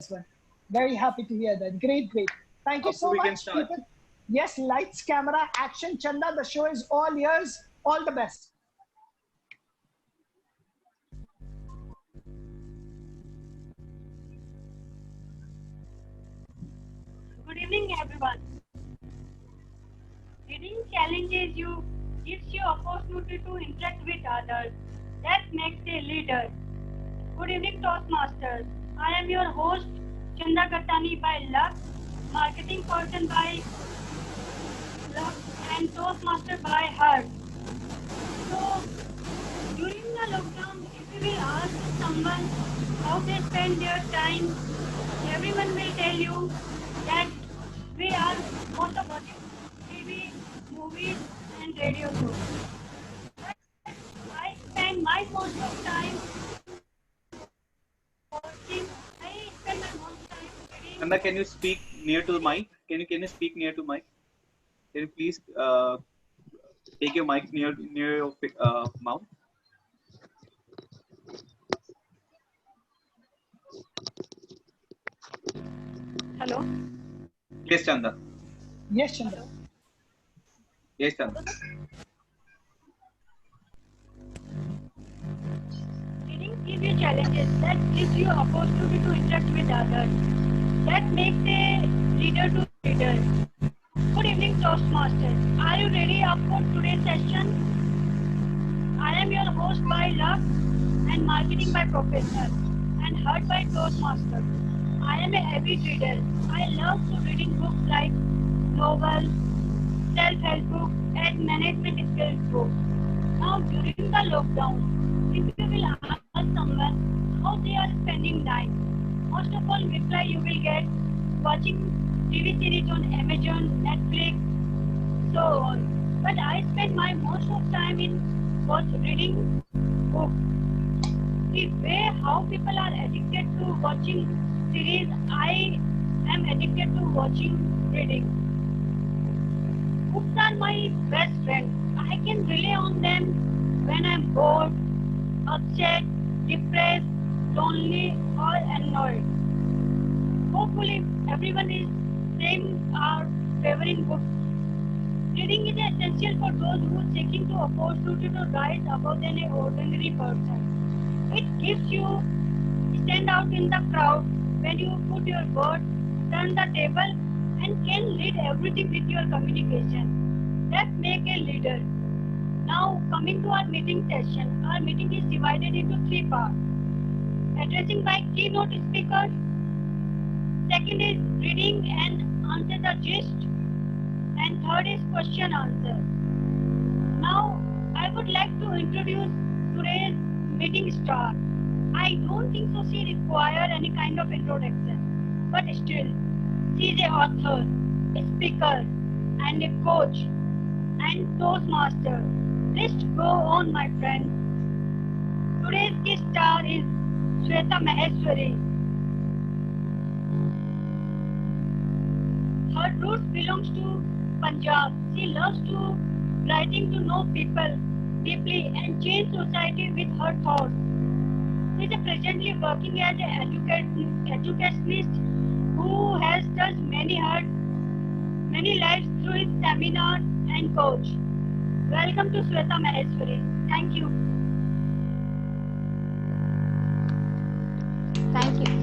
well. Very happy to hear that. Great, great. Thank you So so we can much, start. people. Yes, lights, camera, action. Chanda, the show is all yours. All the best. Good evening, everyone. Reading challenges you, gives you opportunity to interact with others. That makes a leader. Good evening, Toastmasters. I am your host, Chanda Gattani by luck, marketing person by luck, and Toastmaster by heart. So, during the lockdown, if you will ask someone how they spend their time, everyone will tell you that we are most of watching TV, movies, and radio shows. But I spend my most of time watching. I spend my most time reading. Chanda, can you speak near to the Reading. mic? Can you speak near to mic? Can you please take your mic near your mouth? Hello. Yes, Chanda. Yes, Chandra. Hello. Yes, Chanda. Reading gives you challenges. That gives you opportunity to interact with others. That makes a leader to leader. Good evening, Toastmasters. Are you ready up for today's session? I am your host by luck and marketing by professional and heard by Toastmasters. I am a avid reader. I love to reading books like novels, self-help books, and management skills books. Now during the lockdown, if you will ask someone how they are spending time, most of all reply you will get watching TV series on Amazon, Netflix, so on. But I spend my most of time in reading books. The way how people are addicted to watching series, I am addicted to watching reading. Books are my best friend. I can rely on them when I'm bored, upset, depressed, lonely, or annoyed. Hopefully, everyone is same are favoring books. Reading is essential for those who are seeking to opportunity to rise above than an ordinary person. It gives you stand out in the crowd when you put your word, turn the table, and can lead everything with your communication. That make a leader. Now coming to our meeting session, our meeting is divided into three parts. Addressing by keynote speaker, second is reading and answer the gist, and third is question answer. Now I would like to introduce today's meeting star. I don't think so she require any kind of introduction, but still, she is a author, a speaker, and a coach, and Toastmaster. List go on, my friend. Today's guest star is Shweta Maheshwari. Her roots belongs to Punjab. She loves to writing to know people deeply and change society with her thoughts. She is presently working as an educationist who has touched many lives through his seminar and coach. Welcome to Shweta Maheshwari. Thank you. Thank you.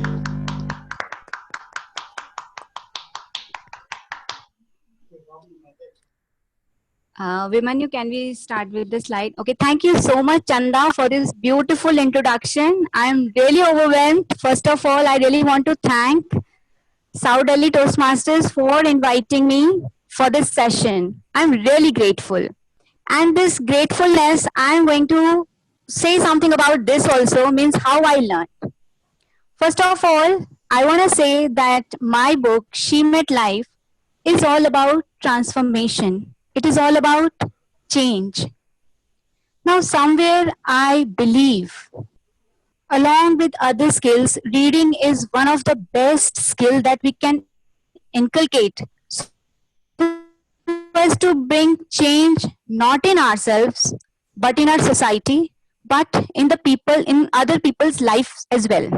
Vimanyu, can we start with the slide? Okay, thank you so much, Chanda, for this beautiful introduction. I am really overwhelmed. First of all, I really want to thank South Delhi Toastmasters for inviting me for this session. I'm really grateful. And this gratefulness, I'm going to say something about this also, means how I learned. First of all, I want to say that my book, She Met Life, is all about transformation. It is all about change. Now, somewhere I believe, along with other skills, reading is one of the best skill that we can inculcate so as to bring change not in ourselves, but in our society, but in other people's lives as well.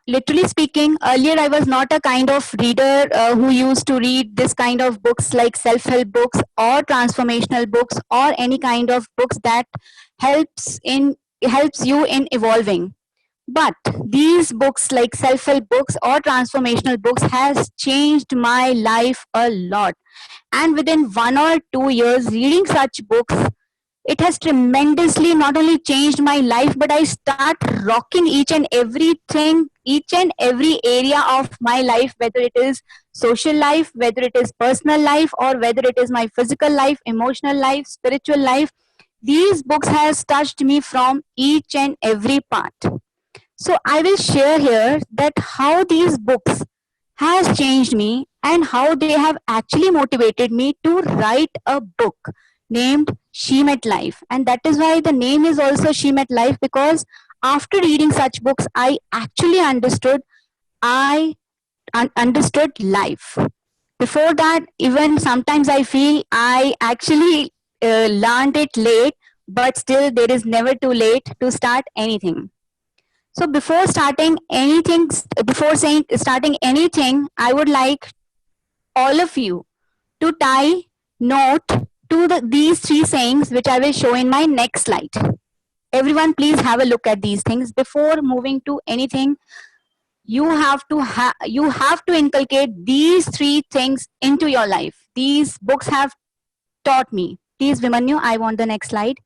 Literally speaking, earlier I was not a kind of reader who used to read this kind of books like self-help books or transformational books or any kind of books that helps you in evolving. But these books like self-help books or transformational books has changed my life a lot. And within 1 or 2 years reading such books, it has tremendously not only changed my life, but I start rocking each and everything, each and every area of my life, whether it is social life, whether it is personal life, or whether it is my physical life, emotional life, spiritual life. These books has touched me from each and every part. So I will share here that how these books has changed me and how they have actually motivated me to write a book named She Met Life. And that is why the name is also She Met Life, because after reading such books, I actually I understood life. Before that, even sometimes I feel I actually learned it late, but still there is never too late to start anything. So before starting anything, starting anything, I would like all of you to tie note to these three sayings, which I will show in my next slide. Everyone, please have a look at these things. Before moving to anything, you have to inculcate these three things into your life. These books have taught me. Please, Vimanyu, I want the next slide.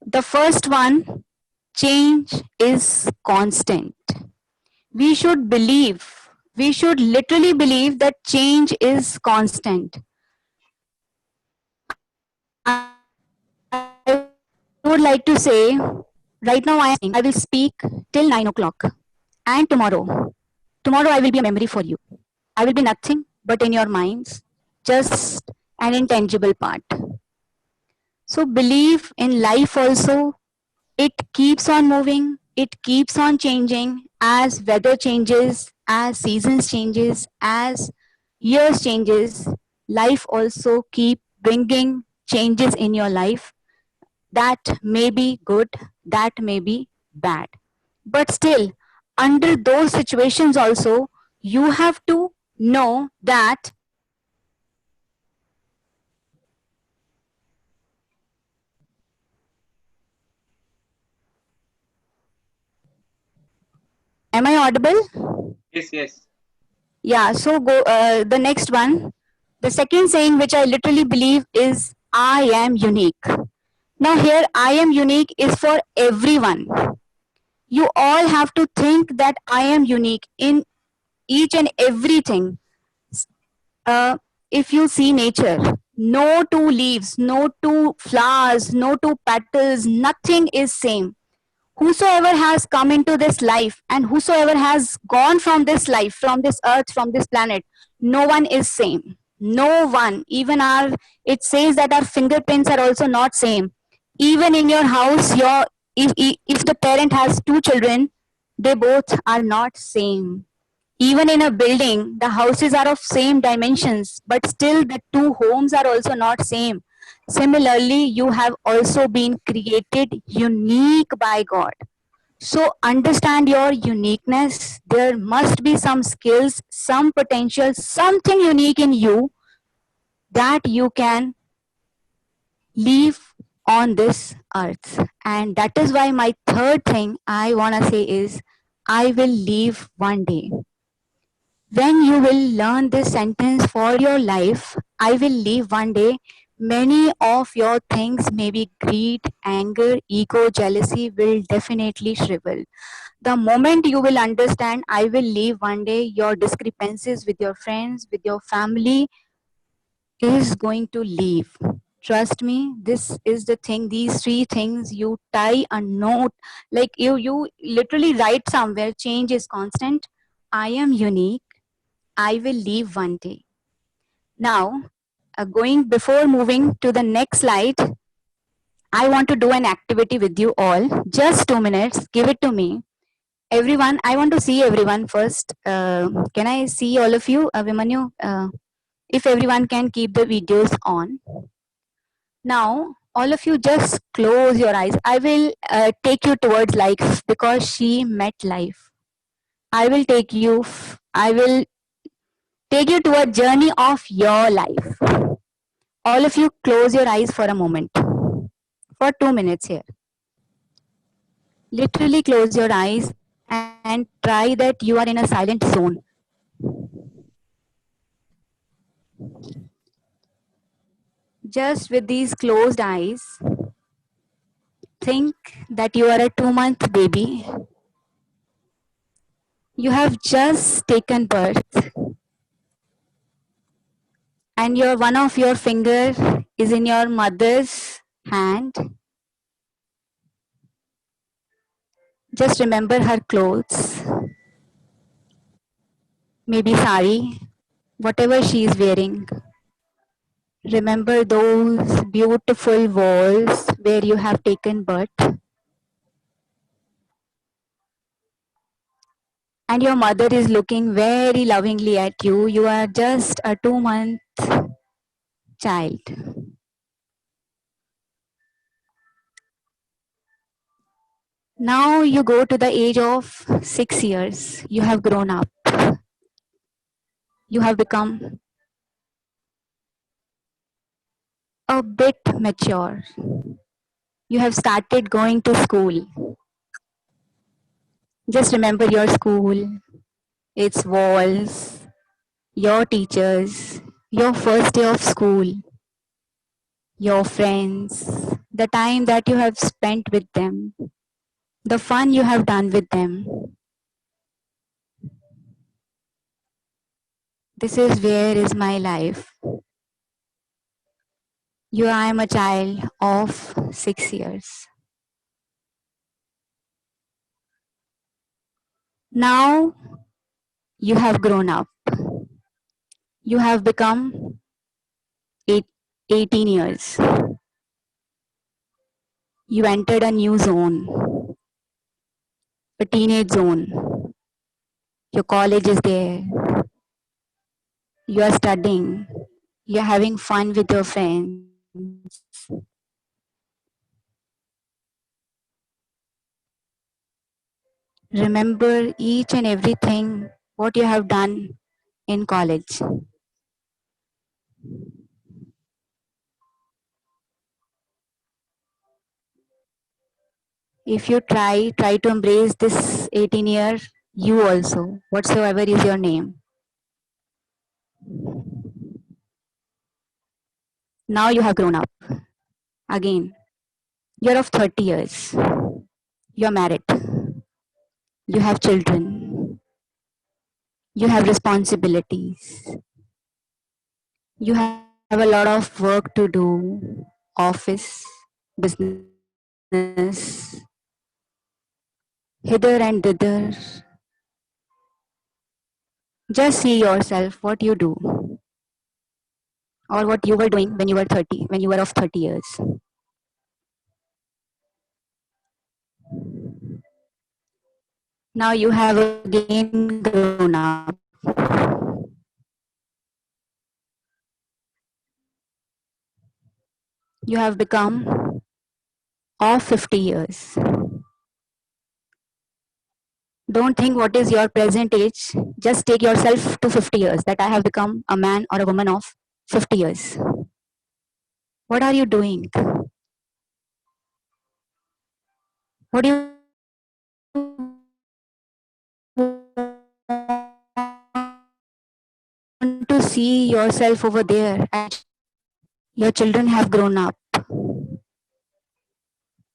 The first one, change is constant. We should literally believe that change is constant. I would like to say, right now I will speak till 9 o'clock. And tomorrow I will be a memory for you. I will be nothing but in your minds, just an intangible part. So believe in life also. It keeps on moving, it keeps on changing as weather changes, as seasons changes, as years changes. Life also keep bringing changes in your life. That may be good, that may be bad. But still, under those situations also, you have to know that am I audible? Yes, yes. Yeah, so go the next one. The second saying, which I literally believe, is I am unique. Now, here, I am unique is for everyone. You all have to think that I am unique in each and everything. If you see nature, no two leaves, no two flowers, no two petals, nothing is same. Whosoever has come into this life and whosoever has gone from this life, from this earth, from this planet, no one is same. No one. Even it says that our fingerprints are also not same. Even in your house, if the parent has two children, they both are not same. Even in a building, the houses are of same dimensions, but still the two homes are also not same. Similarly, you have also been created unique by God. So understand your uniqueness. There must be some skills, some potential, something unique in you that you can leave on this earth. And that is why my third thing I want to say is, I will leave one day. When you will learn this sentence for your life, I will leave one day, many of your things, maybe greed, anger, ego, jealousy, will definitely shrivel. The moment you will understand, I will leave one day, your discrepancies with your friends, with your family is going to leave. Trust me, this is the thing. These three things, you tie a note, like you literally write somewhere, change is constant, I am unique, I will leave one day. Now, before moving to the next slide, I want to do an activity with you all. Just 2 minutes, give it to me. Everyone, I want to see everyone first. Can I see all of you? Vimanyu, if everyone can keep the videos on. Now, all of you just close your eyes. I will take you towards life because she met life. I will take you to a journey of your life. All of you close your eyes for a moment. For 2 minutes here. Literally close your eyes and try that you are in a silent zone. Just with these closed eyes, think that you are a 2-month baby. You have just taken birth and one of your finger is in your mother's hand. Just remember her clothes, maybe sari, whatever she is wearing. Remember those beautiful walls where you have taken birth. And your mother is looking very lovingly at you. You are just a 2-month child. Now you go to the age of 6 years. You have grown up. You have become a bit mature. You have started going to school. Just remember your school, its walls, your teachers, your first day of school, your friends, the time that you have spent with them, the fun you have done with them. This is where is my life. I am a child of 6 years. Now you have grown up. You have become 18 years. You entered a new zone, a teenage zone. Your college is there. You are studying. You are having fun with your friends. Remember each and everything what you have done in college. If you try to embrace this 18-year, you also, whatsoever is your name. Now you have grown up. Again, you're of 30 years. You're married. You have children. You have responsibilities. You have a lot of work to do, office, business, hither and thither. Just see yourself what you do or what you were doing when you were 30, when you were of 30 years. Now you have again grown up. You have become of 50 years. Don't think what is your present age. Just take yourself to 50 years, that I have become a man or a woman of 50 years. What are you doing? What do you want to see yourself over there? Your children have grown up.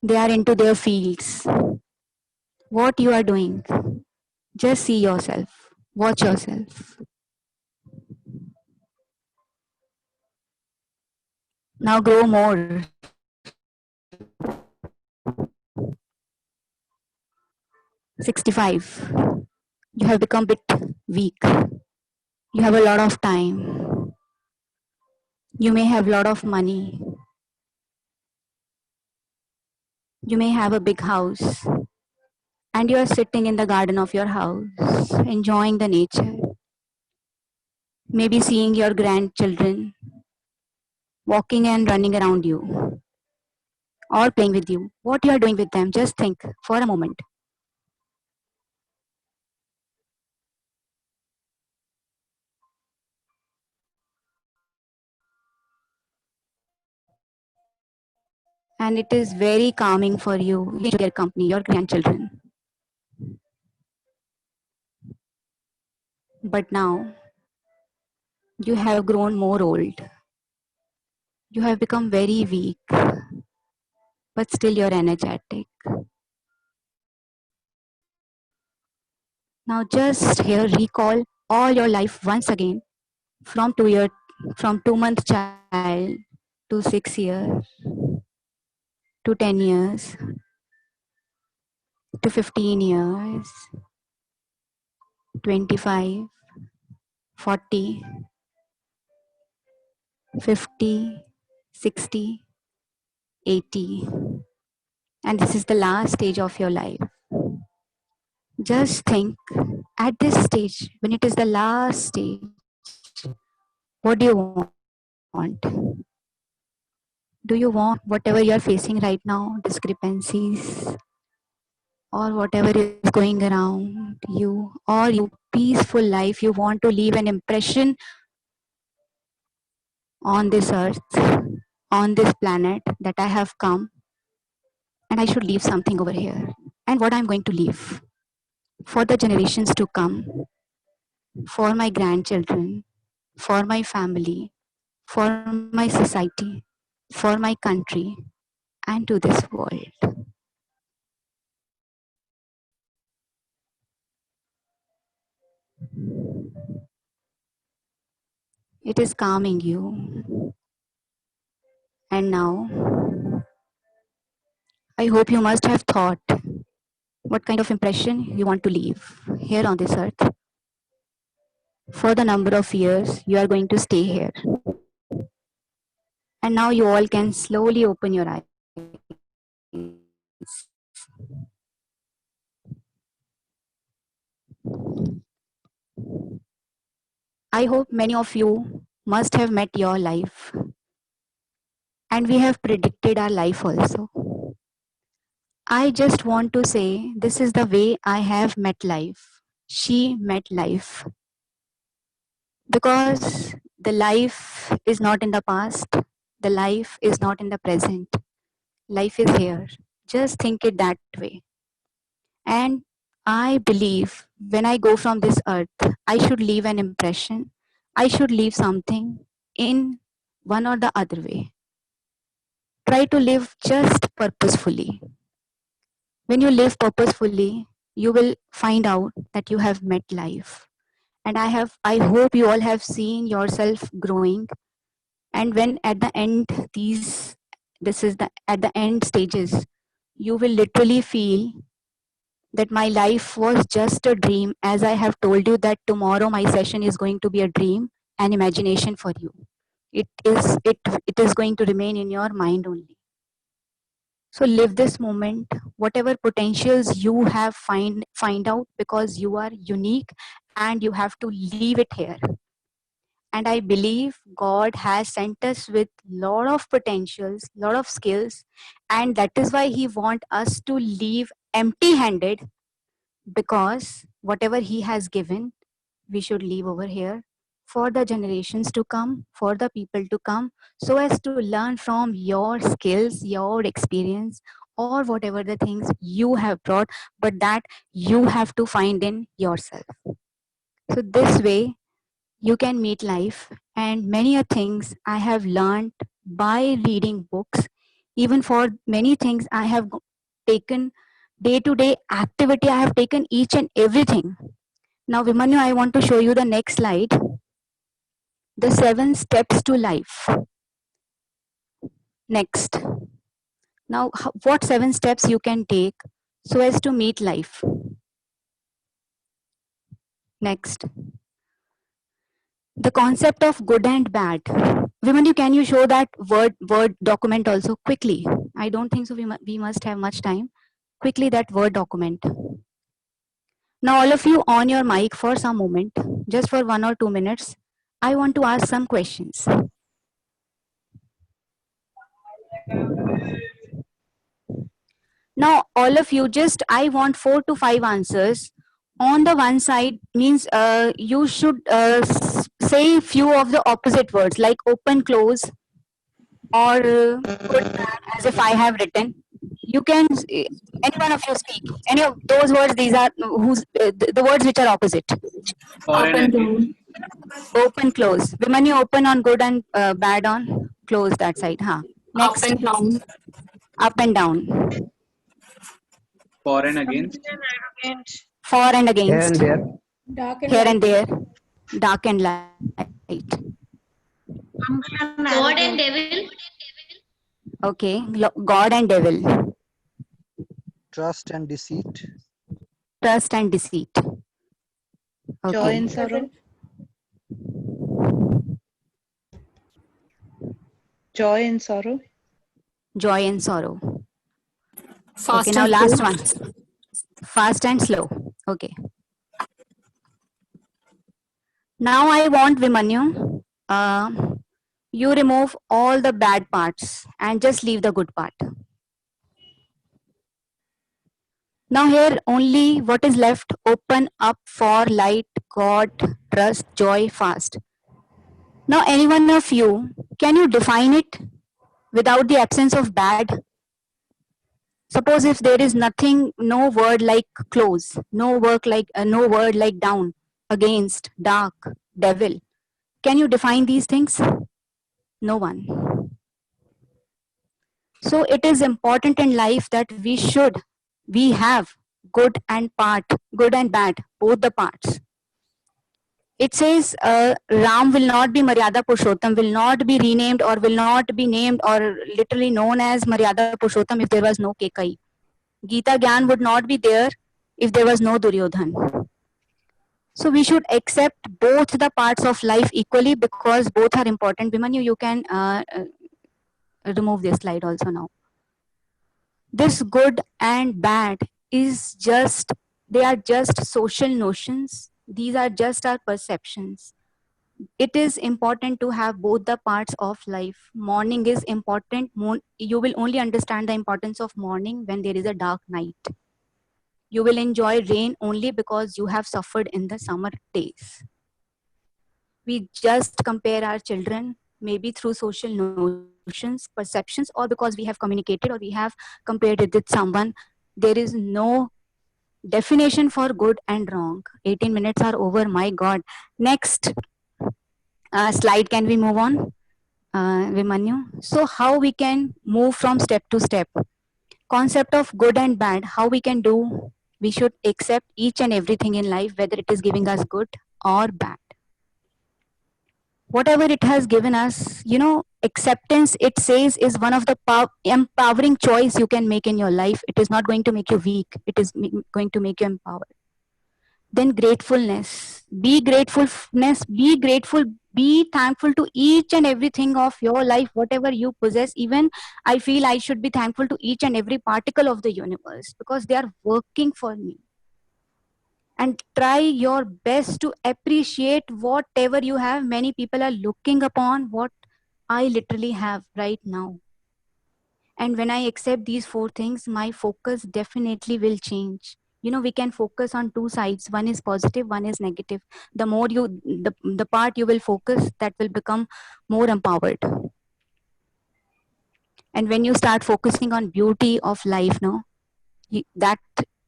They are into their fields. What you are doing? Just see yourself. Watch yourself. Now grow more. "65. You have become a bit weak. You have a lot of time. You may have a lot of money. You may have a big house. And you are sitting in the garden of your house, enjoying the nature. Maybe seeing your grandchildren walking and running around you. or playing with you, what you are doing with them, just think for a moment. And it is very calming for you, your company, your grandchildren. But now you have grown more old. You have become very weak, but still you're energetic. Now just here recall all your life once again from 2-month child to 6 years to 10 years to 15 years, 25, 40, 50, 60, 80. And this is the last stage of your life. Just think at this stage, when it is the last stage, what do you want? Do you want whatever you're facing right now, discrepancies, or whatever is going around you, or you peaceful life, you want to leave an impression on this earth, on this planet, that I have come and I should leave something over here. And what I'm going to leave for the generations to come, for my grandchildren, for my family, for my society, for my country, and to this world. It is calming you. And now, I hope you must have thought what kind of impression you want to leave here on this earth for the number of years you are going to stay here. And now you all can slowly open your eyes. I hope many of you must have met your life, and we have predicted our life also. I just want to say this is the way I have met life. She met life. Because the life is not in the past, the life is not in the present. Life is here. Just think it that way. And I believe when I go from this earth, I should leave an impression. I should leave something in one or the other way. Try to live just purposefully. When you live purposefully, you will find out that you have met life. And I hope you all have seen yourself growing. And when at the end, at the end stages, you will literally feel that my life was just a dream, as I have told you that tomorrow my session is going to be a dream, an imagination for you. It is going to remain in your mind only. So live this moment, whatever potentials you have, find out, because you are unique and you have to leave it here. And I believe God has sent us with lot of potentials, lot of skills, and that is why He wants us to leave empty-handed, because whatever He has given, we should leave over here for the generations to come, for the people to come, so as to learn from your skills, your experience, or whatever the things you have brought, but that you have to find in yourself. So this way, you can meet life, and many a things I have learned by reading books. Even for many things I have taken day-to-day activity, I have taken each and everything. Now Vimanyu, I want to show you the next slide. The 7 steps to life. Next. Now what 7 steps you can take so as to meet life? Next. The concept of good and bad. Vimanyu, can you show that word document also quickly? I don't think so. We must have much time. Quickly, that word document. Now, all of you on your mic for some moment, just for 1 or 2 minutes. I want to ask some questions. Now, all of you, just I want 4 to 5 answers. On the one side means you should say few of the opposite words like open, close, or good, bad, as if I have written. You can, any one of you speak. Any of those words, these are the words which are opposite. For and against. Open, close. Vimanyu, open on good and bad on close that side. Huh. Next. Up and down. Up and down. For and against. For and Here against. and there. Dark and Here light. and there. Dark and light. God and devil. Okay. God and devil. Trust and deceit. Trust and deceit. Okay. Joy and sorrow. Joy and sorrow. Joy and sorrow. Fast Okay, now and last slow. one. Fast and slow. Okay. Now I want Vimanyu, you remove all the bad parts and just leave the good part. Now here only what is left, open up for light, God, trust, joy, fast. Now any one of you, can you define it without the absence of bad? Suppose if there is nothing, no word like close, no word like down, against, dark, devil. Can you define these things? No one. So it is important in life that we have good and bad, both the parts. It says Ram will not be Maryada Purushottam, will not be renamed or will not be named or literally known as Maryada Purushottam if there was no Kekai. Gita Gyan would not be there if there was no Duryodhan. So we should accept both the parts of life equally because both are important. Vimanyu, you can remove this slide also now. This good and bad is just, they are just social notions. These are just our perceptions. It is important to have both the parts of life. Morning is important. You will only understand the importance of morning when there is a dark night. You will enjoy rain only because you have suffered in the summer days. We just compare our children maybe through social notions, perceptions, or because we have communicated or we have compared it with someone. There is no definition for good and wrong. 18 minutes are over, my God. Next slide, can we move on? Vimanyu. So how we can move from step to step? Concept of good and bad, how we can do? We should accept each and everything in life, whether it is giving us good or bad. Whatever it has given us, you know, acceptance, it says, is one of the empowering choice you can make in your life. It is not going to make you weak. It is going to make you empowered. Then gratefulness. Be grateful, be thankful to each and everything of your life, whatever you possess. Even I feel I should be thankful to each and every particle of the universe because they are working for me. And try your best to appreciate whatever you have. Many people are looking upon what I literally have right now. And when I accept these 4 things, my focus definitely will change. You know, we can focus on 2 sides. One is positive, one is negative. The more the part you will focus, that will become more empowered. And when you start focusing on beauty of life,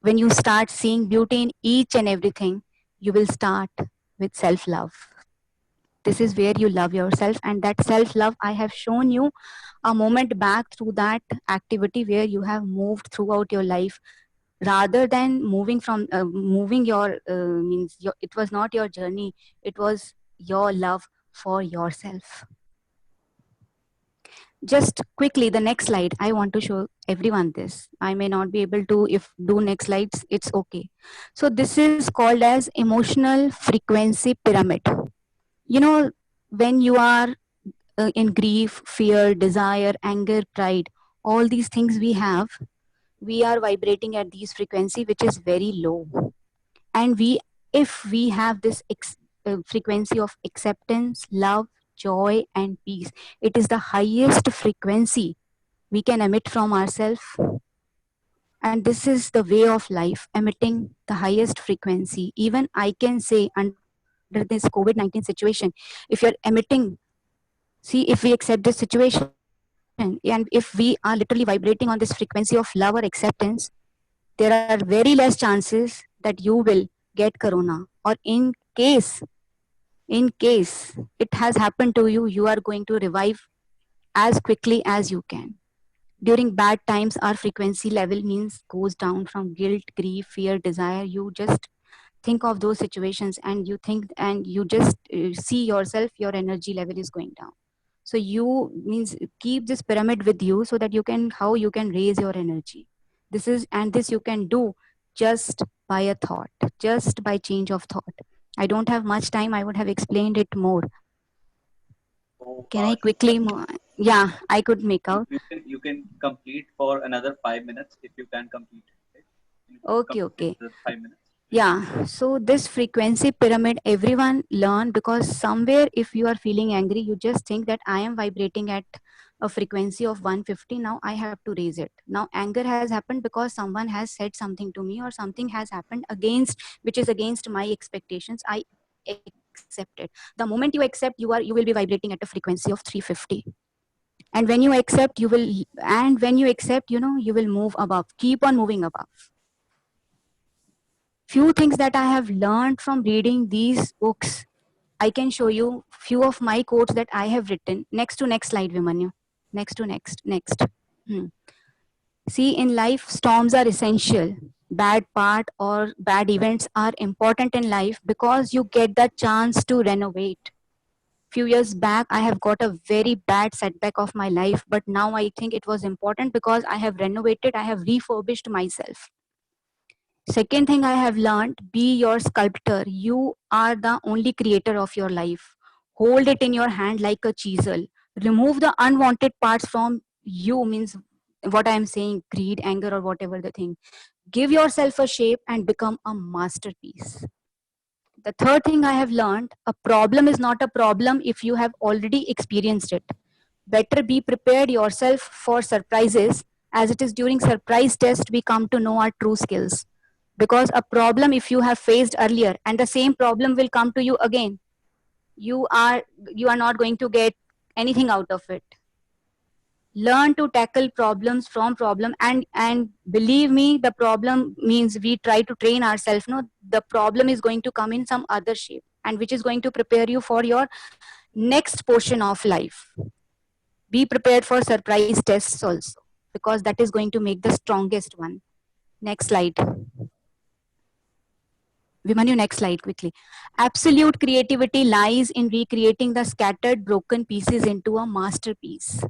when you start seeing beauty in each and everything, you will start with self-love. This is where you love yourself, and that self-love, I have shown you a moment back through that activity where you have moved throughout your life. Rather than moving from it was not your journey, it was your love for yourself. Just quickly, the next slide, I want to show everyone this. I may not be able to do next slides, it's okay. So this is called as emotional frequency pyramid. You know, when you are in grief, fear, desire, anger, pride, all these things we are vibrating at these frequency which is very low. And if we have this frequency of acceptance, love, joy, and peace, it is the highest frequency we can emit from ourselves. And this is the way of life, emitting the highest frequency. Even I can say under this COVID-19 situation, if you're emitting, see, if we accept this situation and if we are literally vibrating on this frequency of love or acceptance, there are very less chances that you will get corona. Or in case it has happened to you, you are going to revive as quickly as you can. During bad times, our frequency level means goes down from guilt, grief, fear, desire. You just think of those situations and you think and you just see yourself, your energy level is going down. So you means keep this pyramid with you so that you can, how you can raise your energy. This you can do just by a thought, just by change of thought. I don't have much time. I would have explained it more. So, Can I quickly? Yeah, I could make out. you can complete for another 5 minutes if you can complete. Right? Okay. The 5 minutes. Yeah, so this frequency pyramid everyone learn, because somewhere if you are feeling angry, you just think that I am vibrating at a frequency of 150. Now I have to raise it. Now anger has happened because someone has said something to me or something has happened against, which is against my expectations. I accept it. The moment you accept, you will be vibrating at a frequency of 350. And when you accept, you will move above, keep on moving above. Few things that I have learned from reading these books. I can show you few of my quotes that I have written. Next slide, Vimanyu. Next. Hmm. See, in life, storms are essential. Bad part or bad events are important in life because you get the chance to renovate. Few years back, I have got a very bad setback of my life, but now I think it was important because I have renovated, I have refurbished myself. Second thing I have learned, be your sculptor. You are the only creator of your life. Hold it in your hand like a chisel. Remove the unwanted parts from you, means what I am saying, greed, anger, or whatever the thing. Give yourself a shape and become a masterpiece. The third thing I have learned, a problem is not a problem if you have already experienced it. Better be prepared yourself for surprises, as it is during surprise test we come to know our true skills. Because a problem, if you have faced earlier and the same problem will come to you again, you are not going to get anything out of it. Learn to tackle problems from problem, and believe me, the problem means we try to train ourselves. No, the problem is going to come in some other shape, and which is going to prepare you for your next portion of life. Be prepared for surprise tests also, because that is going to make the strongest one. Next slide. Vimanyu, next slide quickly. Absolute creativity lies in recreating the scattered broken pieces into a masterpiece.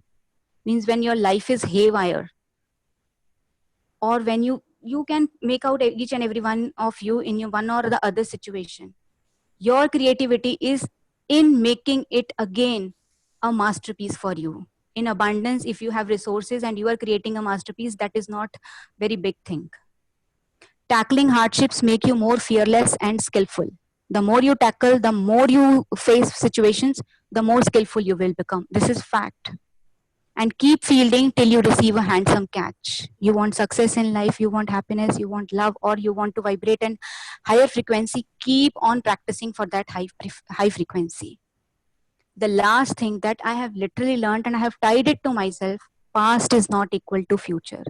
Means when your life is haywire, or when you can make out each and every one of you in your one or the other situation. Your creativity is in making it again a masterpiece for you. In abundance, if you have resources and you are creating a masterpiece, that is not very big thing. Tackling hardships make you more fearless and skillful. The more you tackle, the more you face situations, the more skillful you will become. This is fact. And keep fielding till you receive a handsome catch. You want success in life, you want happiness, you want love, or you want to vibrate in higher frequency, keep on practicing for that high frequency. The last thing that I have literally learned, and I have tied it to myself, past is not equal to future.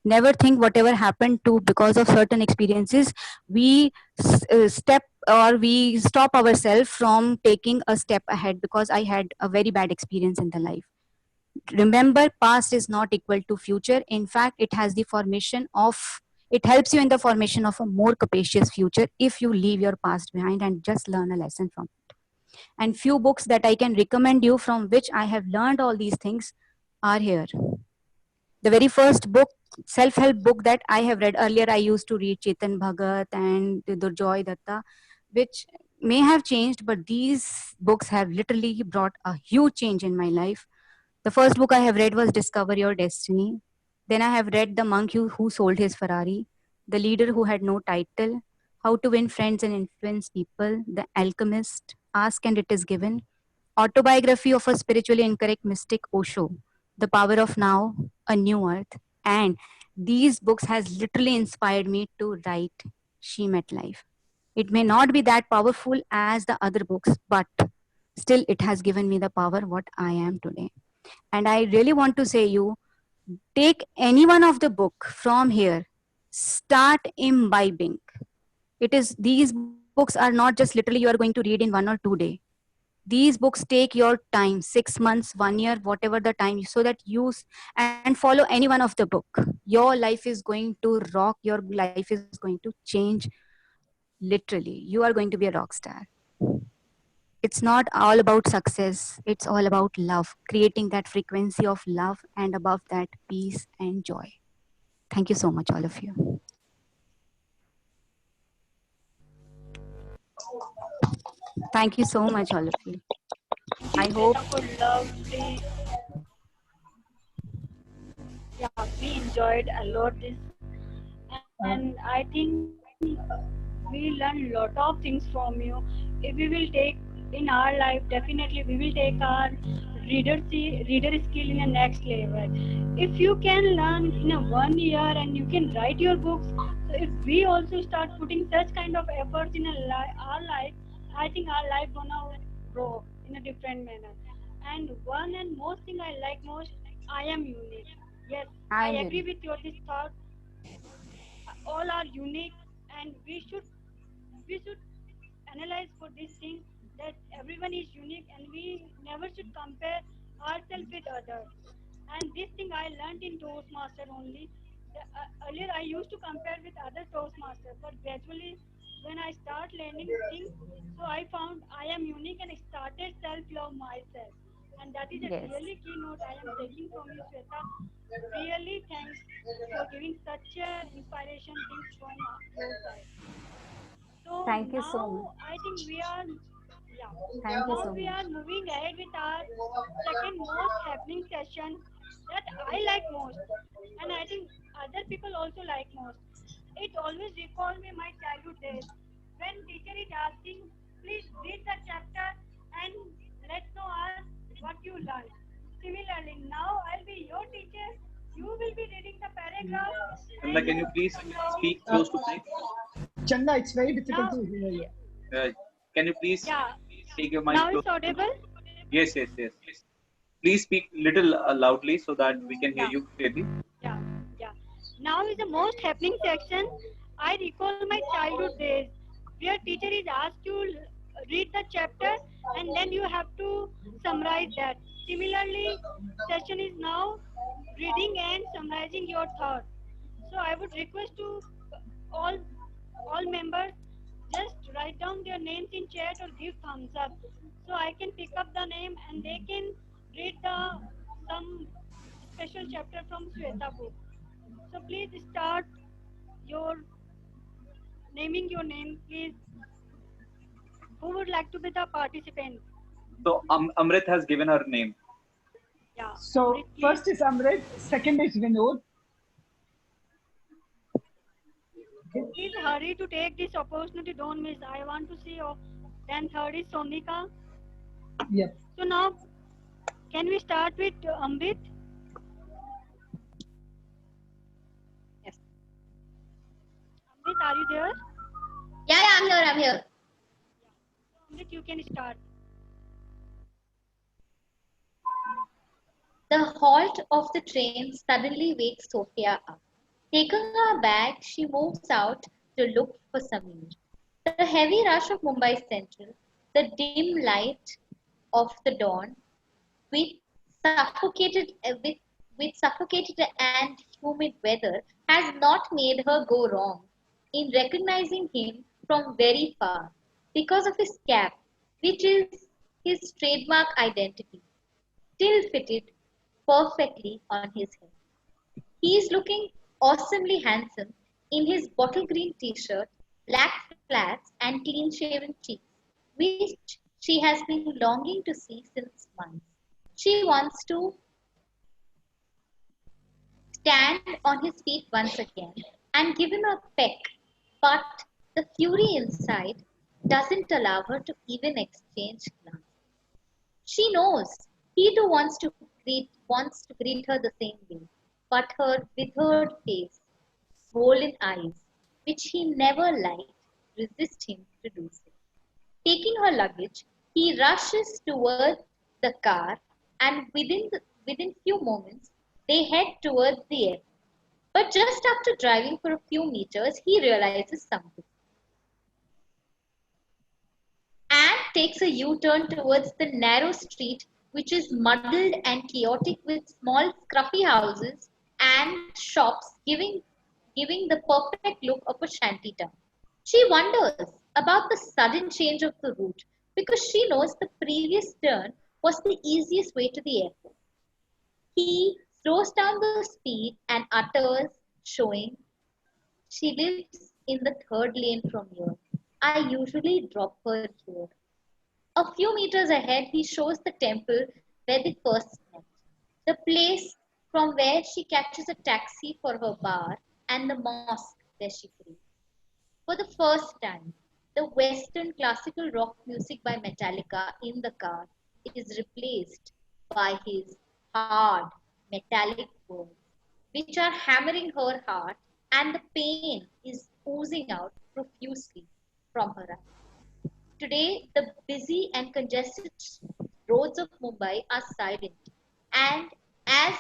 Never think whatever happened to because of certain experiences, we we stop ourselves from taking a step ahead because I had a very bad experience in the life. Remember, past is not equal to future. In fact, it helps you in the formation of a more capacious future if you leave your past behind and just learn a lesson from it. And few books that I can recommend you from which I have learned all these things are here. The very first book, self-help book that I have read earlier, I used to read Chetan Bhagat and Durjoy Datta, which may have changed, but these books have literally brought a huge change in my life. The first book I have read was Discover Your Destiny. Then I have read The Monk Who Sold His Ferrari, The Leader Who Had No Title, How to Win Friends and Influence People, The Alchemist, Ask and It Is Given, Autobiography of a Spiritually Incorrect Mystic, Osho, The Power of Now, A New Earth, and these books has literally inspired me to write She Met Life. It may not be that powerful as the other books, but still it has given me the power what I am today. And I really want to say you, take any one of the book from here, start imbibing. It is, these books are not just literally you are going to read in 1 or 2 days. These books take your time, 6 months, 1 year, whatever the time, so that you and follow any one of the book. Your life is going to rock, your life is going to change. Literally, you are going to be a rock star. It's not all about success, it's all about love, creating that frequency of love, and above that, peace and joy. Thank you so much, all of you. Thank you so much, all of you. I hope. For lovely. Yeah, we enjoyed a lot this, and I think we learned a lot of things from you. If we will take in our life, definitely we will take our reader skill in the next level. If you can learn in a 1 year and you can write your books, so if we also start putting such kind of efforts in our life, I think our life gonna grow in a different manner. And one and most thing I like most, I am unique. Yes, I agree with your this thought. All are unique, and we should analyze for this thing that everyone is unique, and we never should compare ourselves with others. And this thing I learned in Toastmaster only. Earlier I used to compare with other Toastmasters, but gradually when I start learning things, so I found I am unique and I started self-love myself. And that is a Yes. really keynote I am taking from you, Shweta. Really thanks for giving such a inspiration things from your side. So Thank you so much. now I think we are, yeah. Thank you Now so we much. are moving ahead with our second most happening session that I like most, and I think other people also like most. It always recalls me my childhood days when teacher is asking, please read the chapter and let's know us what you learned. Similarly, now I'll be your teacher. You will be reading the paragraph. Chanda, can you please speak close to mic? Chanda, it's very difficult Now, to hear you. Can you please yeah. take your mic Now close? it's audible. Yes, yes, yes. Please speak little loudly so that we can hear Yeah. you clearly. Yeah, yeah. Now is the most happening section. I recall my childhood days where teacher is asked to read the chapter and then you have to summarize that. Similarly, session is now reading and summarizing your thoughts. So I would request to all all members just write down their names in chat or give thumbs up so I can pick up the name and they can read the some special chapter from Shweta book. So please start your naming your name, please. Who would like to be the participant? So Amrit has given her name. Yeah. So Amrit, please. first is Amrit, second is Vinod. Please hurry to take this opportunity. Don't miss. I want to see you. Then third is Sonika. Yep. So now, can we start with Amrit? Yes. Amrit, are you there? Yeah, I'm here. Amrit, you can start. The halt of the train suddenly wakes Sophia up. Taking her bag, she moves out to look for Sameer. The heavy rush of Mumbai Central, the dim light of the dawn, with suffocated with suffocated and humid weather, has not made her go wrong in recognizing him from very far because of his cap, which is his trademark identity, still fitted perfectly on his head. He is looking awesomely handsome in his bottle green t-shirt, black flats, and clean shaven cheeks, which she has been longing to see since months. She wants to stand on his feet once again and give him a peck, but the fury inside doesn't allow her to even exchange glances. She knows he too wants to greet her the same way. but her withered face, swollen eyes, which he never liked, resist him to do so. Taking her luggage, he rushes towards the car, and within few moments, they head towards the airport. But just after driving for a few meters, he realizes something and takes a U-turn towards the narrow street, which is muddled and chaotic with small scruffy houses and shops giving the perfect look of a shanty town. She wonders about the sudden change of the route because she knows the previous turn was the easiest way to the airport. He slows down the speed and utters, showing, "She lives in the third lane from here. I usually drop her here." A few meters ahead, he shows the temple where they first met, the place from where she catches a taxi for her bar, and the mosque where she prays. For the first time, the Western classical rock music by Metallica in the car is replaced by his hard, metallic words, which are hammering her heart, and the pain is oozing out profusely from her eyes. Today, the busy and congested roads of Mumbai are silent, and as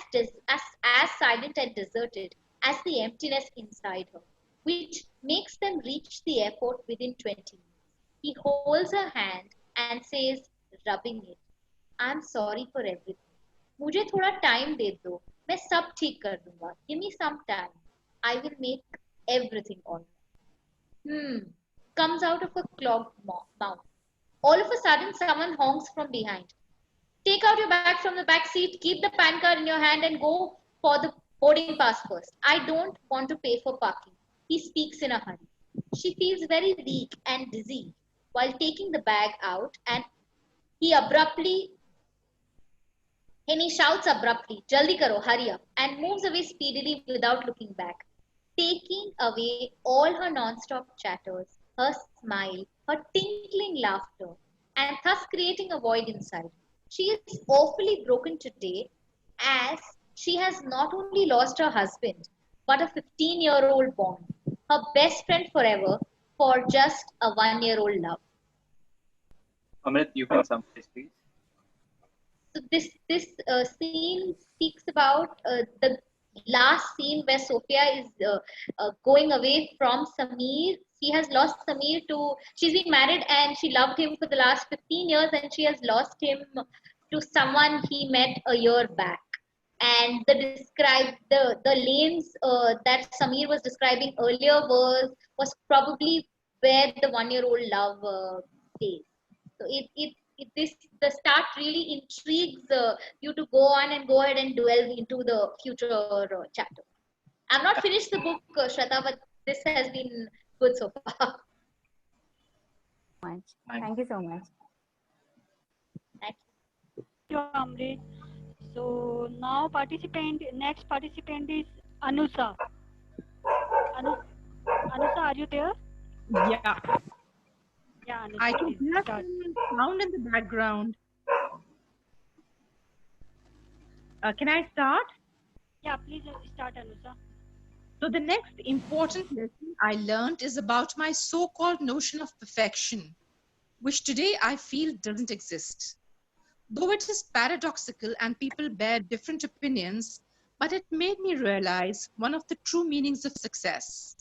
silent and deserted as the emptiness inside her, which makes them reach the airport within 20 minutes. He holds her hand and says, rubbing it, "I'm sorry for everything. मुझे थोड़ा time दे दो. मैं सब ठीक कर दूंगा. Give me some time. I will make everything all right." Comes out of a clogged mouth. All of a sudden, someone honks from behind. "Take out your bag from the back seat, keep the PAN card in your hand, and go for the boarding pass first. I don't want to pay for parking." He speaks in a hurry. She feels very weak and dizzy while taking the bag out, and he shouts abruptly, "Jaldi karo, hurry up," and moves away speedily without looking back, taking away all her non-stop chatters, her smile, her tinkling laughter, and thus creating a void inside. She is awfully broken today, as she has not only lost her husband, but a 15-year-old bond, her best friend forever, for just a 1-year-old love. Amrit, you can summarize, please. So this scene speaks about the last scene where Sophia is going away from Samir. She has lost Samir she's been married and she loved him for the last 15 years, and she has lost him to someone he met a year back. And the lanes that Samir was describing earlier was probably where the 1-year-old love stays. So the start really intrigues you to go ahead and delve into the future chapter. I've not finished the book, Shraddha, but this has been good so far. Thank you so much. Thank you, Amrit. So now next participant is Anusa. Anusa, are you there? Yeah. Yeah, Anusa, I can hear some sound in the background. Can I start? Yeah, please start, Anusa. So the next important lesson I learned is about my so-called notion of perfection, which today I feel doesn't exist. Though it is paradoxical and people bear different opinions, but it made me realize one of the true meanings of success.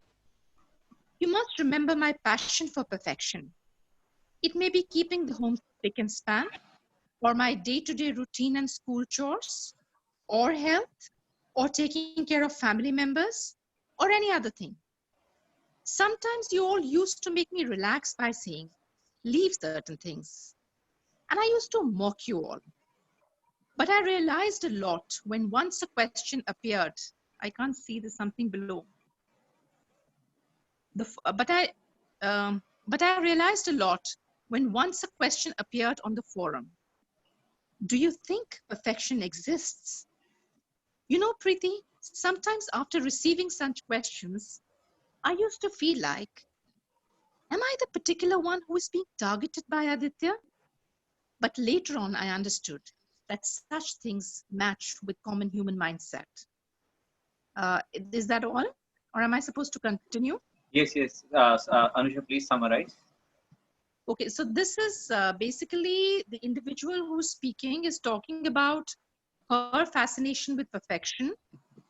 You must remember my passion for perfection. It may be keeping the home spick and span, or my day-to-day routine and school chores, or health, or taking care of family members, or any other thing. Sometimes you all used to make me relax by saying, leave certain things. And I used to mock you all. But I realized a lot when once a question appeared. I can't see, there's something below. But I realized a lot when once a question appeared on the forum. Do you think perfection exists? You know, Preeti, sometimes after receiving such questions, I used to feel like, am I the particular one who is being targeted by Aditya? But later on, I understood that such things match with common human mindset. Is that all? Or am I supposed to continue? Yes, yes. Anusha, please summarize. Okay, so this is basically the individual who's speaking is talking about her fascination with perfection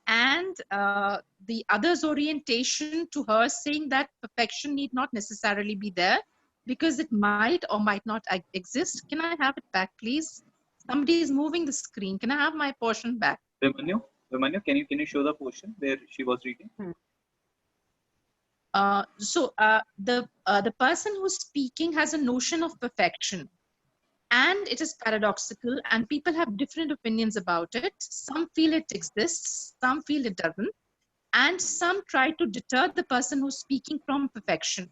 and the other's orientation to her, saying that perfection need not necessarily be there because it might or might not exist. Can I have it back, please? Somebody is moving the screen. Can I have my portion back? Vimanyu, can you show the portion where she was reading? The person who's speaking has a notion of perfection, and it is paradoxical, and people have different opinions about it. Some feel it exists, some feel it doesn't, and some try to deter the person who's speaking from perfection.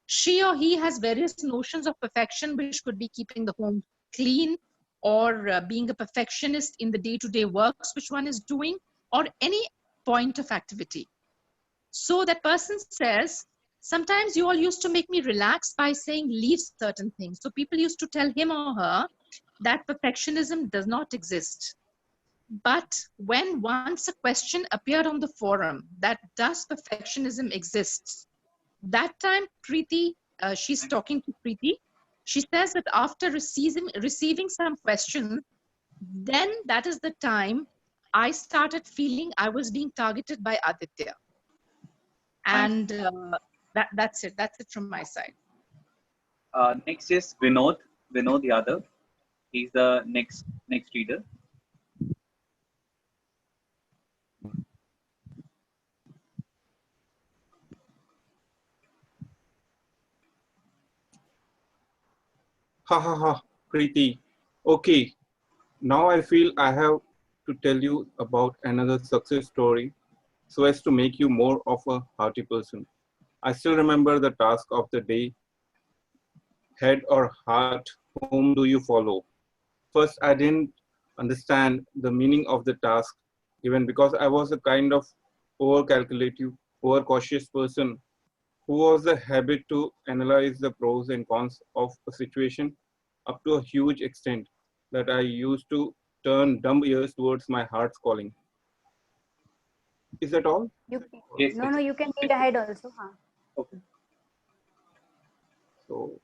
She or he has various notions of perfection, which could be keeping the home clean, or being a perfectionist in the day-to-day works which one is doing, or any point of activity. So that person says, sometimes you all used to make me relax by saying leave certain things. So people used to tell him or her that perfectionism does not exist. But when once a question appeared on the forum that does perfectionism exists, that time Preeti, she's talking to Preeti, she says that after receiving some questions, then that is the time I started feeling I was being targeted by Aditya. And that's it. That's it from my side. Next is Vinod Yadav. He's the next reader. Ha ha ha, Preeti. Okay, now I feel I have to tell you about another success story so as to make you more of a hearty person. I still remember the task of the day. Head or heart, whom do you follow? First, I didn't understand the meaning of the task, even because I was a kind of over-calculative, over-cautious person who has a habit to analyze the pros and cons of a situation up to a huge extent that I used to turn dumb ears towards my heart's calling. Is that all? Yes, No, you can read ahead also. Huh? Okay. So,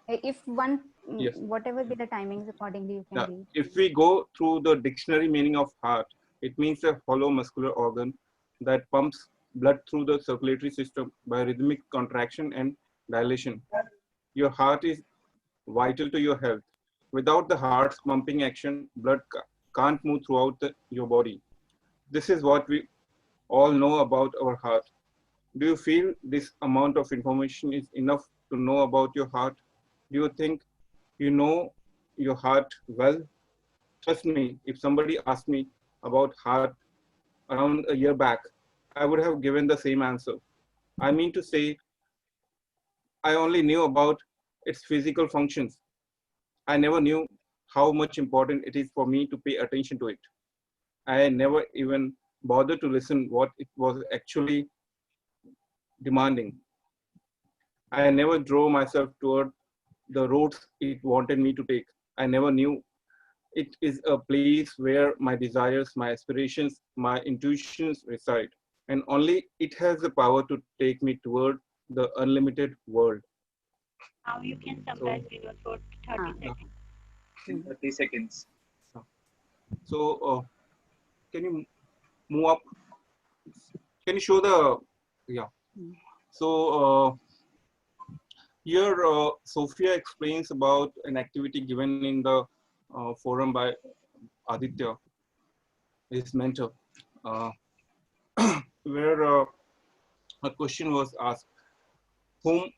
If one, yes. whatever be the timings accordingly, you can Now, read. if we go through the dictionary meaning of heart, it means a hollow muscular organ that pumps blood through the circulatory system by rhythmic contraction and dilation. Your heart is vital to your health. Without the heart's pumping action, blood can't move throughout your body. This is what we all know about our heart. Do you feel this amount of information is enough to know about your heart? Do you think you know your heart well? Trust me, if somebody asked me about heart around a year back, I would have given the same answer. I mean to say, I only knew about its physical functions. I never knew how much important it is for me to pay attention to it. I never even bothered to listen what it was actually demanding. I never drove myself toward the roads it wanted me to take. I never knew it is a place where my desires, my aspirations, my intuitions reside. And only it has the power to take me toward the unlimited world. Now you can summarize in your short 30 seconds. In 30 seconds. So, can you move up? Can you show the, yeah. So, here Sophia explains about an activity given in the forum by Aditya, his mentor, where a question was asked, whom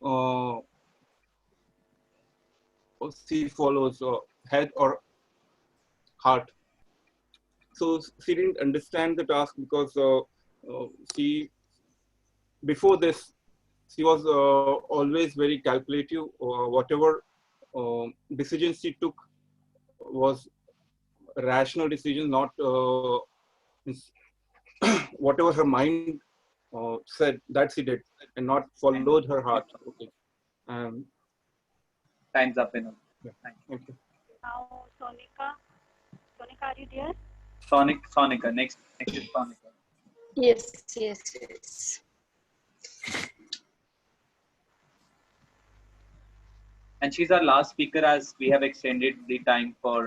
she follows, head or heart. So she didn't understand the task because she, before this, she was always very calculative. Whatever decisions she took was rational decisions, not whatever her mind said that she did, and not followed her heart. Okay. Time's up, Vinod. Yeah. Thank you. Now, Sonika, are you there? Sonika. Next is Sonika. Yes, yes, yes. And she's our last speaker, as we have extended the time for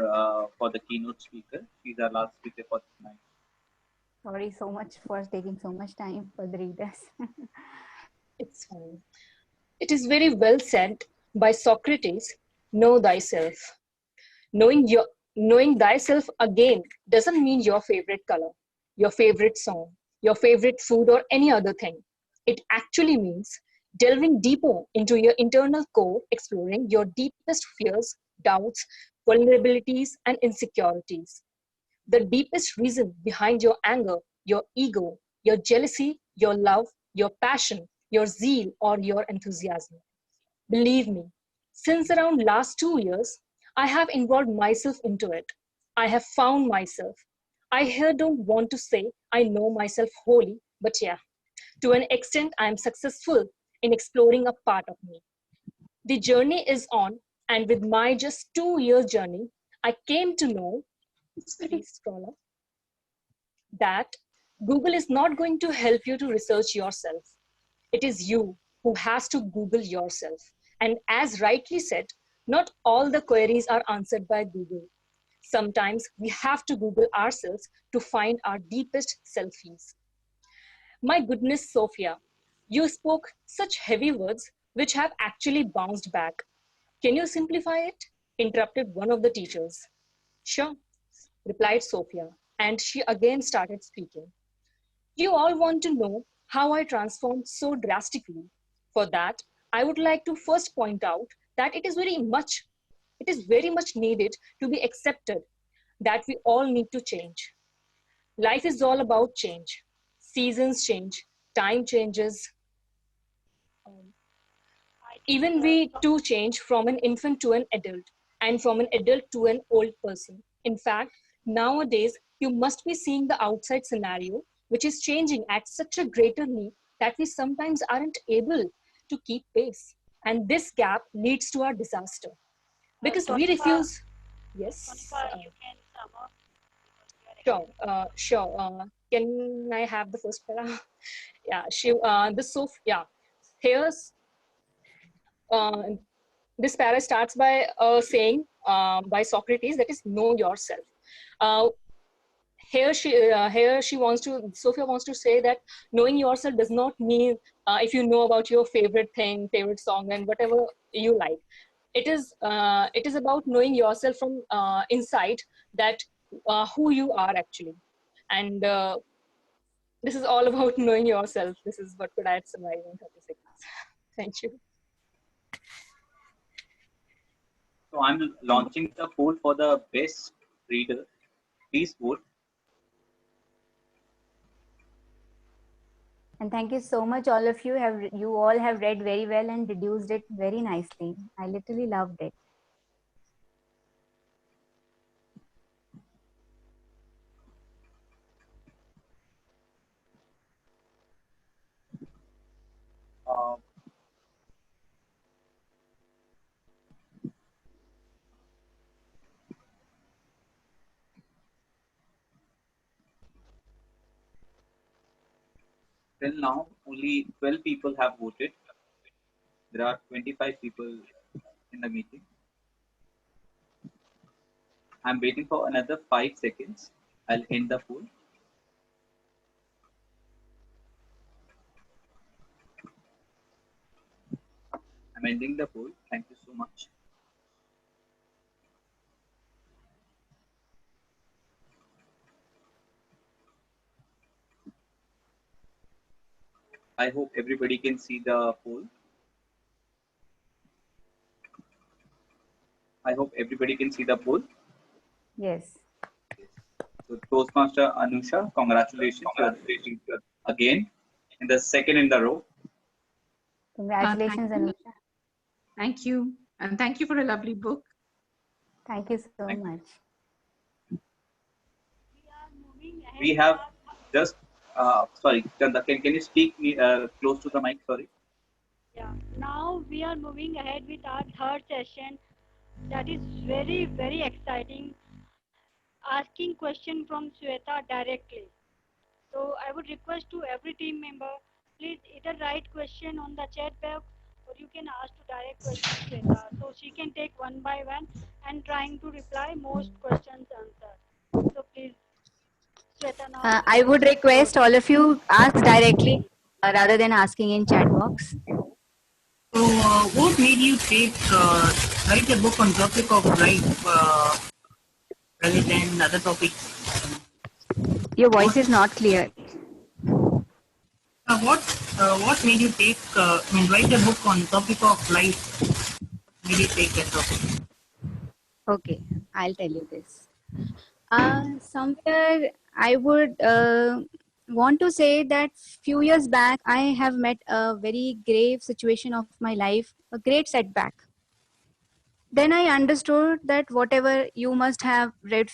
the keynote speaker. She's our last speaker for tonight. Sorry so much for taking so much time for the readers. It's fine. It is very well said by Socrates, know thyself. Knowing thyself again doesn't mean your favorite color, your favorite song, your favorite food, or any other thing. It actually means delving deeper into your internal core, exploring your deepest fears, doubts, vulnerabilities, and insecurities. The deepest reason behind your anger, your ego, your jealousy, your love, your passion, your zeal, or your enthusiasm. Believe me, since around last 2 years, I have involved myself into it. I have found myself. I here don't want to say I know myself wholly, but yeah, to an extent, I am successful in exploring a part of me. The journey is on, and with my just 2 year journey, I came to know, please scroll up, that Google is not going to help you to research yourself. It is you who has to Google yourself. And as rightly said, not all the queries are answered by Google. Sometimes we have to Google ourselves to find our deepest selfies. My goodness, Sophia, you spoke such heavy words which have actually bounced back. Can you simplify it? Interrupted one of the teachers. Sure, replied Sophia, and she again started speaking. You all want to know how I transformed so drastically. For that, I would like to first point out that it is very much needed to be accepted that we all need to change. Life is all about change. Seasons change, time changes. Even we too change from an infant to an adult and from an adult to an old person. In fact, nowadays, you must be seeing the outside scenario, which is changing at such a greater rate that we sometimes aren't able to keep pace. And this gap leads to our disaster. Because we refuse. Yes. You can sum up. Sure. Can I have the first para? Yeah. Here's this para starts by saying by Socrates, that is, know yourself. Sophia wants to say that knowing yourself does not mean if you know about your favorite thing, favorite song, and whatever you like. It is about knowing yourself from inside, that who you are actually. And this is all about knowing yourself. This is what could I summarize in 30 seconds. Thank you. So I'm launching the poll for the best reader. Please vote. And thank you so much, all of you. You all have read very well and deduced it very nicely. I literally loved it. Till now, only 12 people have voted. There are 25 people in the meeting. I'm waiting for another 5 seconds. I'll end the poll. I'm ending the poll. Thank you so much. I hope everybody can see the poll. I hope everybody can see the poll. Yes. So Toastmaster Anusha, congratulations. Again, in the second in the row. Congratulations, Anusha. Thank you. And thank you for a lovely book. Thank you so much. We have just, sorry, Chanda, can you speak close to the mic? Sorry. Yeah. Now we are moving ahead with our third session. That is very, very exciting. Asking question from Shweta directly. So I would request to every team member, please either write question on the chat box or you can ask to direct question Shweta. So she can take one by one and trying to reply most questions answered. So please, Shweta, now I would it's your request all of you ask directly rather than asking in chat box. So, what made you write a book on topic of life rather than other topics? Your voice is not clear. What made you write a book on topic of life? Made you take that topic? Okay, I'll tell you this. Somewhere I would want to say that few years back I have met a very grave situation of my life, a great setback. Then I understood that whatever you must have read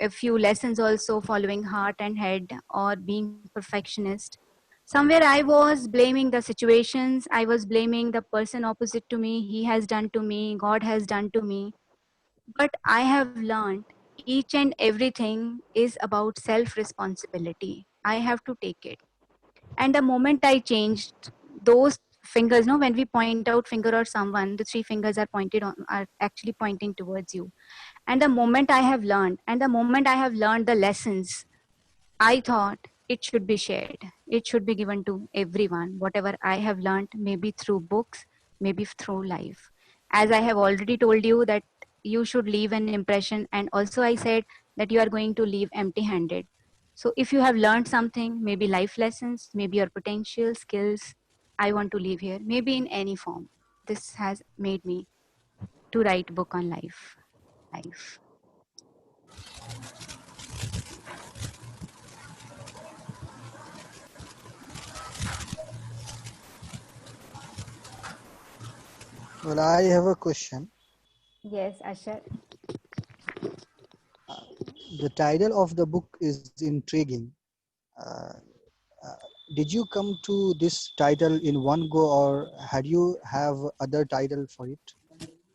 a few lessons also, following heart and head or being perfectionist. Somewhere I was blaming the situations, I was blaming the person opposite to me, he has done to me, God has done to me. But I have learned each and everything is about self responsibility. I have to take it. And the moment I changed those fingers, no, when we point out finger or someone, the three fingers are actually pointing towards you. And the moment I have learned, and the moment I have learned the lessons, I thought it should be shared. It should be given to everyone. Whatever I have learned, maybe through books, maybe through life. As I have already told you that you should leave an impression, and also I said that you are going to leave empty-handed. So if you have learned something, maybe life lessons, maybe your potential skills, I want to leave here, maybe in any form. This has made me to write book on life. Life. Well, I have a question. Yes, Asher. The title of the book is intriguing. Uh, did you come to this title in one go, or had you have other title for it?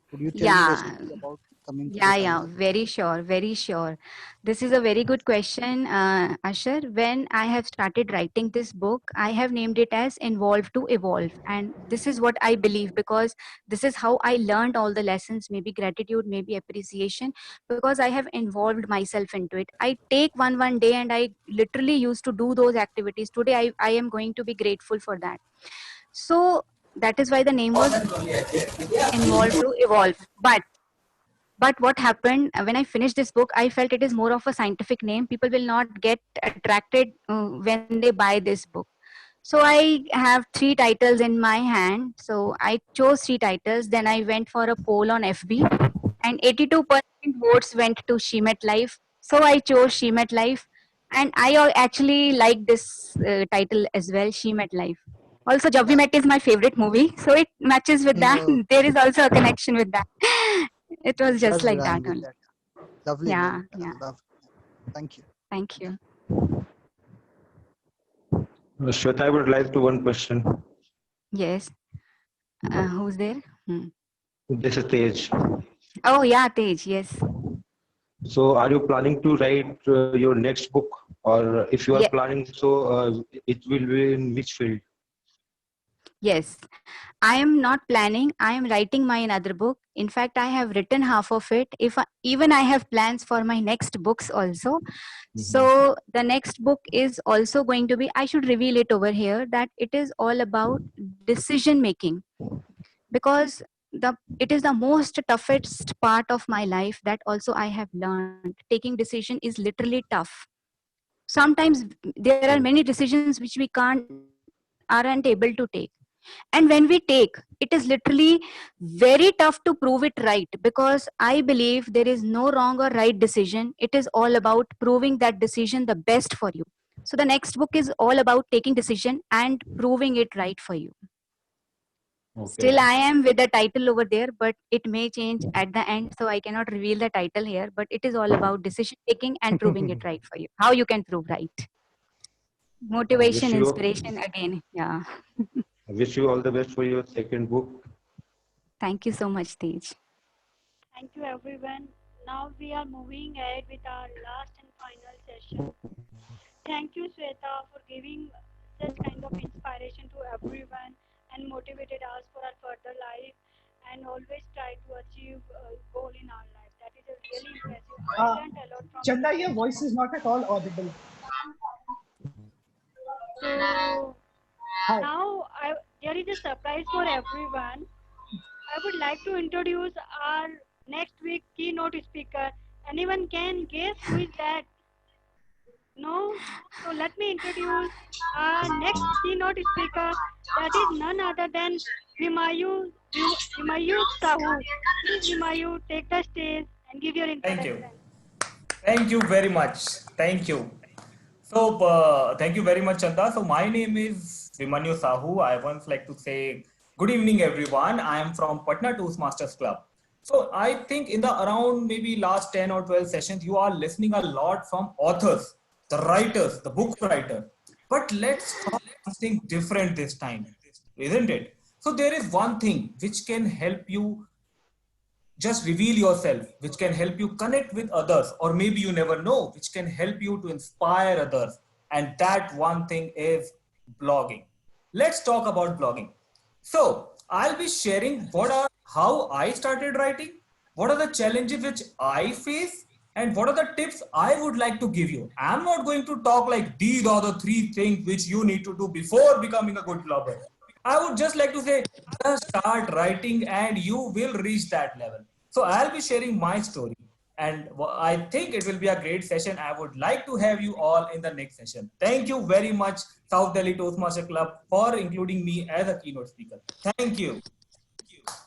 Could you tell me the Yeah. story about coming to the Yeah, title? very sure, very sure. This is a very good question, Asher. When I have started writing this book, I have named it as Involve to Evolve. And this is what I believe, because this is how I learned all the lessons, maybe gratitude, maybe appreciation, because I have involved myself into it. I take one day and I literally used to do those activities. Today, I am going to be grateful for that. So that is why the name was Involve to Evolve. But what happened when I finished this book, I felt it is more of a scientific name. People will not get attracted when they buy this book. So I have three titles in my hand. So I chose three titles. Then I went for a poll on FB, and 82% votes went to She Met Life. So I chose She Met Life. And I actually like this title as well, She Met Life. Also, Jab We Met is my favorite movie. So it matches with that. No, There is also a connection with that. It was just that's like rhyme that with only. that. Lovely Yeah, name. yeah. Love. Thank you. Thank you. Shweta, I would like to one question. Yes. Who's there? Hmm. This is Tej. Oh, yeah, Tej. Yes. So, are you planning to write your next book, or if you are Yeah. planning, so it will be in which field? Yes. I am not planning. I am writing my another book. In fact, I have written half of it. Even I have plans for my next books also. So the next book is also going to be, I should reveal it over here, that it is all about decision making, because it is the most toughest part of my life that also I have learned. Taking decision is literally tough. Sometimes there are many decisions which we aren't able to take, and when we take, it is literally very tough to prove it right, because I believe there is no wrong or right decision. It is all about proving that decision the best for you. So the next book is all about taking decision and proving it right for you. Still, I am with the title over there, but it may change at the end, so I cannot reveal the title here. But it is all about decision taking and proving it right for you. How you can prove right. Motivation, inspiration again. Yeah. I wish you all the best for your second book. Thank you so much, Tej. Thank you, everyone. Now we are moving ahead with our last and final session. Thank you, Sweta, for giving such kind of inspiration to everyone and motivated us for our further life and always try to achieve a goal in our life. That is a really impressive. I Uh, learned a lot from you Chanda, your today. voice is not at all audible. So Hi. now there is a surprise for everyone. I would like to introduce our next week keynote speaker. Anyone can guess who is that? No? So let me introduce our next keynote speaker. That is none other than Vimayu Sahu. Please, Vimayu, take the stage and give your Thank you. introduction. Thank you very much. Thank you. So, thank you very much, Chanda. So, my name is Vimanyu Sahu. I once like to say, good evening, everyone. I am from Patna Toastmasters Club. So, I think in the around maybe last 10 or 12 sessions, you are listening a lot from authors, the writers, the book writer. But let's talk something different this time, isn't it? So, there is one thing which can help you just reveal yourself, which can help you connect with others, or maybe you never know, which can help you to inspire others. And that one thing is blogging. Let's talk about blogging. So I'll be sharing how I started writing, what are the challenges which I face, and what are the tips I would like to give you. I'm not going to talk like these are the 3 things which you need to do before becoming a good blogger. I would just like to say, just start writing and you will reach that level. So I'll be sharing my story. And I think it will be a great session. I would like to have you all in the next session. Thank you very much, South Delhi Toastmaster Club, for including me as a keynote speaker. Thank you.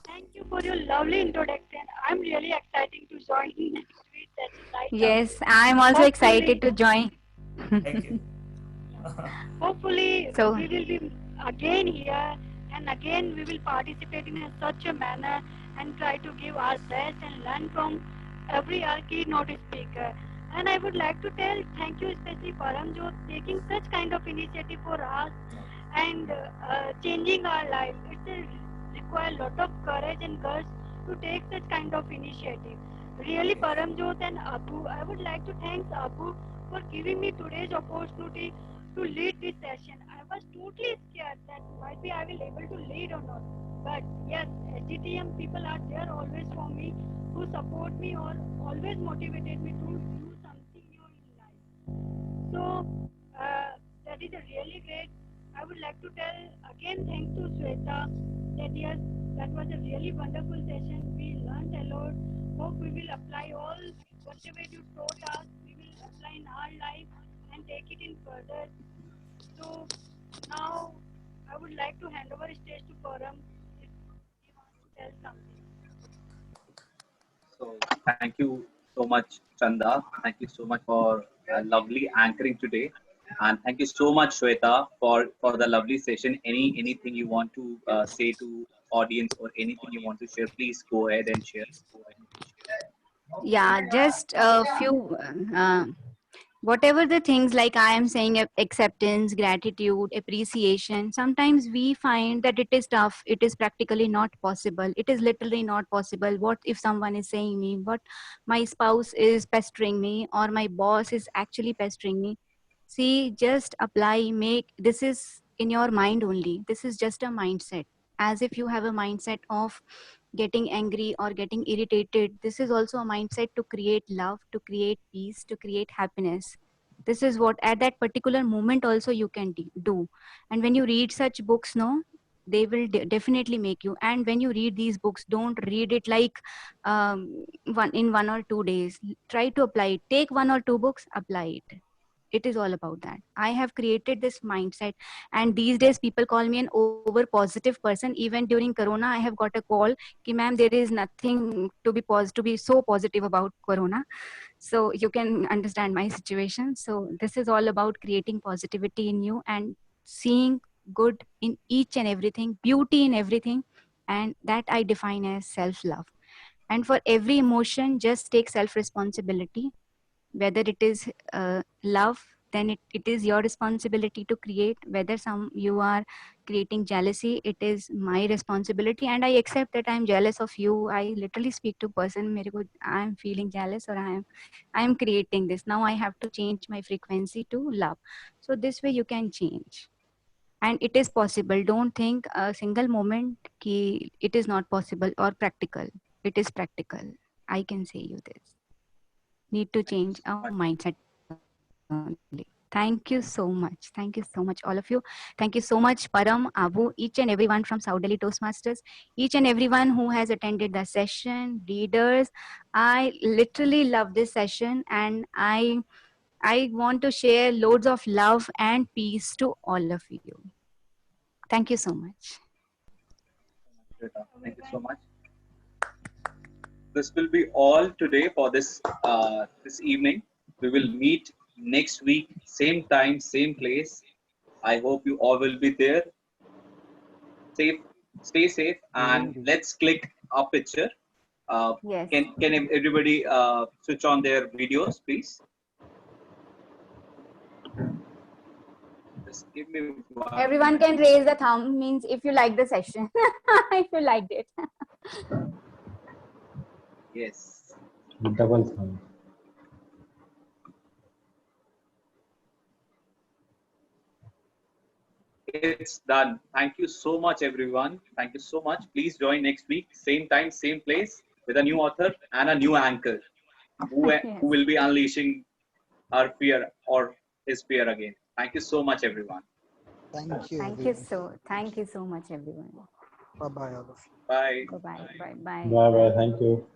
Thank you for your lovely introduction. I'm really excited to join in next week session right Yes, away. I'm also excited Hopefully, to join. Thank you. hopefully So, we will be again here and again we will participate in such a manner and try to give our best and learn from every our keynote speaker. And I would like to tell thank you especially Paramjot taking such kind of initiative for us and changing our life. It's a require a lot of courage and guts to take such kind of initiative. Really, Paramjot and Abu, I would like to thank Abu for giving me today's opportunity to lead this session. I was totally scared that might be I will able to lead or not. But yes, SGTM people are there always for me, who support me or always motivated me to do something new in life. So that is a really great. I would like to tell again thanks to Sweta that yes, that was a really wonderful session. We learned a lot. Hope we will apply all whatever you taught us. We will apply in our life and take it in further. So now I would like to hand over stage to Param if he wants to tell something. So thank you so much, Chanda. Thank you so much for lovely anchoring today. And thank you so much, Shweta, for the lovely session. Anything you want to say to audience or anything you want to share, please go ahead and share. yeah, just a few, whatever the things like I am saying, acceptance, gratitude, appreciation. Sometimes we find that it is tough. It is practically not possible. It is literally not possible. What if someone is saying me, what my spouse is pestering me, or my boss is actually pestering me? See, just apply, make, this is in your mind only. This is just a mindset. As if you have a mindset of getting angry or getting irritated. This is also a mindset to create love, to create peace, to create happiness. This is what at that particular moment also you can do. And when you read such books, no, they will definitely make you. And when you read these books, don't read it like in 1 or 2 days. Try to apply it. Take 1 or 2 books, apply it. It is all about that. I have created this mindset, and these days people call me an over positive person. Even during corona I have got a call ki ma'am, there is nothing to be so positive about corona. So you can understand my situation. So this is all about creating positivity in you and seeing good in each and everything, beauty in everything, and that I define as self love. And for every emotion, just take self responsibility, whether it is love, then it is your responsibility to create. Whether you are creating jealousy, it is my responsibility, and I accept that I'm jealous of you. I literally speak to person, I'm feeling jealous, or I'm creating this. Now I have to change my frequency to love. So this way you can change. And it is possible. Don't think a single moment ki it is not possible or practical. It is practical. I can say you this. Need to change our mindset only. Thank you so much. Thank you so much, all of you. Thank you so much, Param, Abu, each and everyone from South Delhi Toastmasters, each and everyone who has attended the session, readers. I literally love this session, and I want to share loads of love and peace to all of you. Thank you so much. Thank you so much. This will be all today for this this evening. We will meet next week, same time, same place. I hope you all will be there. Stay safe, and let's click our picture. Yes. Can everybody switch on their videos, please? Just give me one. Everyone can raise the thumb, means if you like the session, if you liked it. Yes. Double thumb. It's done. Thank you so much, everyone. Thank you so much. Please join next week, same time, same place, with a new author and a new anchor who will be unleashing her fear or his fear again. Thank you so much, everyone. Thank you. Thank you so much, everyone. Bye bye, all of you. Bye. Bye bye. Bye bye. Thank you.